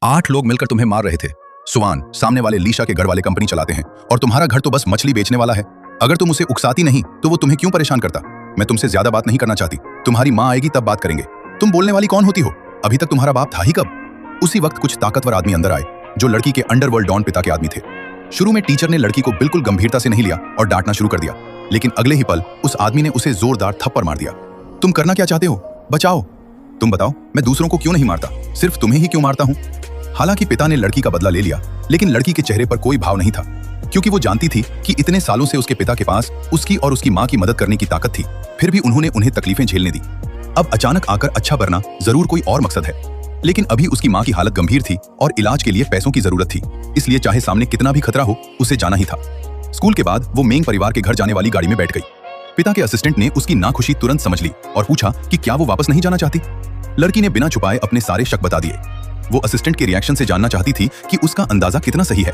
8 लोग मिलकर तुम्हें मार रहे थे। सुवान, सामने वाले लीशा के घर वाले कंपनी चलाते हैं और तुम्हारा घर तो बस मछली बेचने वाला है। अगर तुम उसे उकसाती नहीं तो वो तुम्हें क्यों परेशान करता? मैं तुमसे ज्यादा बात नहीं करना चाहती। तुम्हारी माँ आएगी तब बात करेंगे। तुम बोलने वाली कौन होती हो? अभी तक तुम्हारा बाप था ही कब? उसी वक्त कुछ ताकतवर आदमी अंदर आए जो लड़की के अंडरवर्ल्ड डॉन पिता के आदमी थे। शुरू में टीचर ने लड़की को बिल्कुल गंभीरता से नहीं लिया और डांटना शुरू कर दिया, लेकिन अगले ही पल उस आदमी ने उसे जोरदार थप्पड़ मार दिया। तुम करना क्या चाहते हो? बचाओ। तुम बताओ, मैं दूसरों को क्यों नहीं मारता, सिर्फ तुम्हें ही क्यों मारता हूं? हालांकि पिता ने लड़की का बदला ले लिया, लेकिन लड़की के चेहरे पर कोई भाव नहीं था, क्योंकि वो जानती थी कि इतने सालों से उसके पिता के पास उसकी और उसकी माँ की मदद करने की ताकत थी, फिर भी उन्होंने उन्हें तकलीफें झेलने दी। अब अचानक आकर अच्छा बनना जरूर कोई और मकसद है, लेकिन अभी उसकी माँ की हालत गंभीर थी और इलाज के लिए पैसों की जरूरत थी, इसलिए चाहे सामने कितना भी खतरा हो उसे जाना ही था। स्कूल के बाद वो मेंग परिवार के घर जाने वाली गाड़ी में बैठ गई। पिता के असिस्टेंट ने उसकी नाखुशी तुरंत समझ ली और पूछा कि क्या वो वापस नहीं जाना चाहती। लड़की ने बिना छुपाए अपने सारे शक बता दिए। वो असिस्टेंट के रिएक्शन से जानना चाहती थी कि उसका अंदाजा कितना सही है।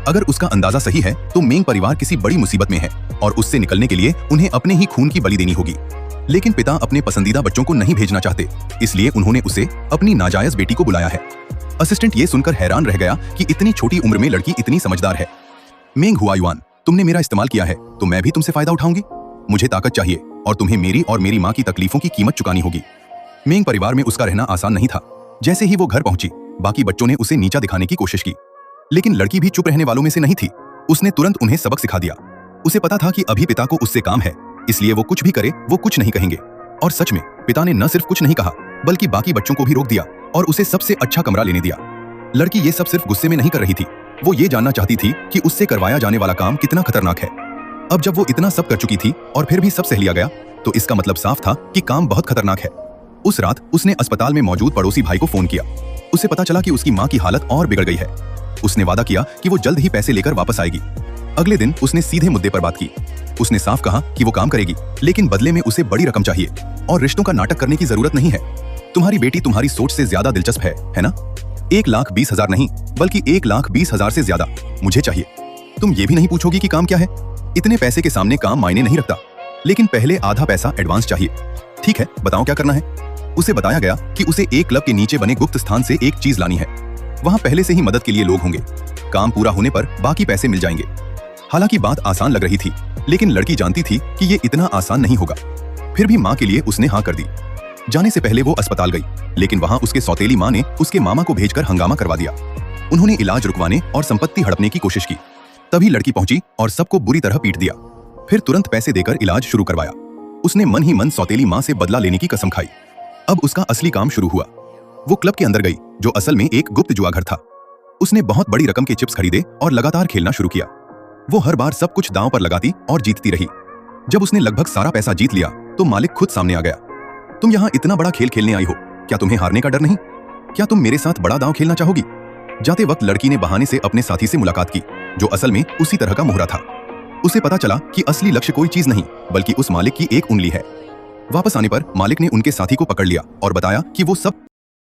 अगर उसका अंदाजा सही है तो मेंग परिवार किसी बड़ी मुसीबत में है और उससे निकलने के लिए उन्हें अपने ही खून की बलि देनी होगी। लेकिन पिता अपने पसंदीदा बच्चों को नहीं भेजना चाहते, इसलिए उन्होंने उसे अपनी नाजायज बेटी को बुलाया है। असिस्टेंट ये सुनकर हैरान रह गया कि इतनी छोटी उम्र में लड़की इतनी समझदार है। मेंग हुआयुआन, तुमने मेरा इस्तेमाल किया है तो मैं भी तुमसे फायदा उठाऊंगी। मुझे ताकत चाहिए और तुम्हें मेरी और मेरी माँ की तकलीफों की कीमत चुकानी होगी। मेंग परिवार में उसका रहना आसान नहीं था। जैसे ही वो घर पहुंची, बाकी बच्चों ने उसे नीचा दिखाने की कोशिश की, लेकिन लड़की भी चुप रहने वालों में से नहीं थी। उसने तुरंत उन्हें सबक सिखा दिया। उसे पता था कि अभी पिता को उससे काम है, इसलिए वो कुछ भी करे वो कुछ नहीं कहेंगे। और सच में पिता ने न सिर्फ कुछ नहीं कहा, बल्कि बाकी बच्चों को भी रोक दिया और उसे सबसे अच्छा कमरा लेने दिया। लड़की ये सब सिर्फ गुस्से में नहीं कर रही थी, वो ये जानना चाहती थी कि उससे करवाया जाने वाला काम कितना खतरनाक है। अब जब वो इतना सब कर चुकी थी और फिर भी सब सह लिया गया, तो इसका मतलब साफ था कि काम बहुत खतरनाक है। उस रात उसने अस्पताल में मौजूद पड़ोसी भाई को फोन किया। उसे पता चला कि उसकी माँ की हालत और बिगड़ गई है। उसने वादा किया कि वो जल्द ही पैसे लेकर वापस आएगी। अगले दिन उसने सीधे मुद्दे पर बात की। उसने साफ कहा कि वो काम करेगी, लेकिन बदले में उसे बड़ी रकम चाहिए और रिश्तों का नाटक करने की जरूरत नहीं है। तुम्हारी बेटी तुम्हारी सोच से ज्यादा दिलचस्प है ना? 1,20,000 नहीं, बल्कि 1,20,000 से ज्यादा मुझे चाहिए। तुम ये भी नहीं पूछोगी कि काम क्या है? इतने पैसे के सामने काम मायने नहीं रखता, लेकिन पहले आधा पैसा एडवांस चाहिए। ठीक है, बताओ क्या करना है? उसे बताया गया कि उसे एक क्लब के नीचे बने गुप्त स्थान से एक चीज लानी है। वहां पहले से ही मदद के लिए लोग होंगे। काम पूरा होने पर बाकी पैसे मिल जाएंगे। हालांकि बात आसान लग रही थी, लेकिन लड़की जानती थी कि ये इतना आसान नहीं होगा। फिर भी माँ के लिए उसने हाँ कर दी। जाने से पहले वो अस्पताल गई, लेकिन वहां उसके सौतेली माँ ने उसके मामा को भेजकर हंगामा करवा दिया। उन्होंने इलाज रुकवाने और संपत्ति हड़पने की कोशिश की। तभी लड़की पहुंची और सबको बुरी तरह पीट दिया। फिर तुरंत पैसे देकर इलाज शुरू करवाया। उसने मन ही मन सौतेली माँ से बदला लेने की कसम खाई। अब उसका असली काम शुरू हुआ। वो क्लब के अंदर गई, जो असल में एक गुप्त जुआ घर था। उसने बहुत बड़ी रकम के चिप्स खरीदे और लगातार खेलना शुरू किया। वो हर बार सब कुछ दांव पर लगाती और जीतती रही। जब उसने लगभग सारा पैसा जीत लिया, तो मालिक खुद सामने आ गया। तुम यहाँ इतना बड़ा खेल खेलने आई हो, क्या तुम्हें हारने का डर नहीं? क्या तुम मेरे साथ बड़ा दांव खेलना चाहोगी? जाते वक्त लड़की ने बहाने से अपने साथी से मुलाकात की, जो असल में उसी तरह का मोहरा था। उसे पता चला कि असली लक्ष्य कोई चीज नहीं, बल्कि उस मालिक की एक उंगली है। वापस आने पर मालिक ने उनके साथी को पकड़ लिया और बताया कि वो सब